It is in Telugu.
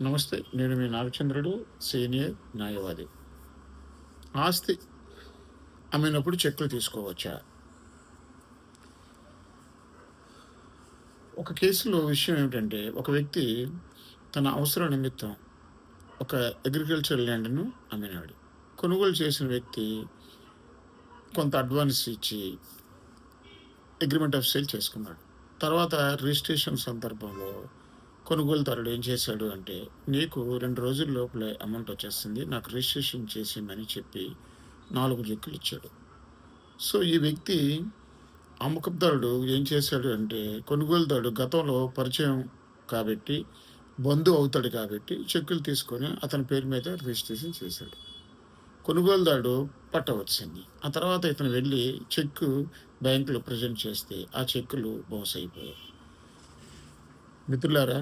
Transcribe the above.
నమస్తే. నేను మీ నాగచంద్రుడు, సీనియర్ న్యాయవాది. ఆస్తి అమ్మినప్పుడు చెక్కులు తీసుకోవచ్చా? ఒక కేసులో విషయం ఏమిటంటే, ఒక వ్యక్తి తన అవసరం నిమిత్తం ఒక అగ్రికల్చర్ ల్యాండ్‌ను అమ్మినాడు. కొనుగోలు చేసిన వ్యక్తి కొంత అడ్వాన్స్ ఇచ్చి అగ్రీమెంట్ ఆఫ్ సేల్ చేసుకున్నాడు. తర్వాత రిజిస్ట్రేషన్ సందర్భంలో కొనుగోలుదారుడు ఏం చేశాడు అంటే, "నీకు 2 రోజుల లోపలే అమౌంట్ వచ్చేస్తుంది. నాకు రిజిస్ట్రేషన్ చేసేయమని" చెప్పి 4 చెక్కులు ఇచ్చాడు. సో, ఈ వ్యక్తి అమ్మకందారుడు ఏం చేశాడు అంటే, కొనుగోలుదారుడు గతంలో పరిచయం కాబట్టి, బంధువు అవుతాడు కాబట్టి, చెక్కులు తీసుకొని అతని పేరు మీద రిజిస్ట్రేషన్ చేశాడు. కొనుగోలుదారుడు పట్టా వచ్చింది. ఆ తర్వాత ఇతను వెళ్లి చెక్కు బ్యాంకులో ప్రెజెంట్ చేస్తే, ఆ చెక్కులు బౌన్స్ అయిపోయాయి. మిత్రులారా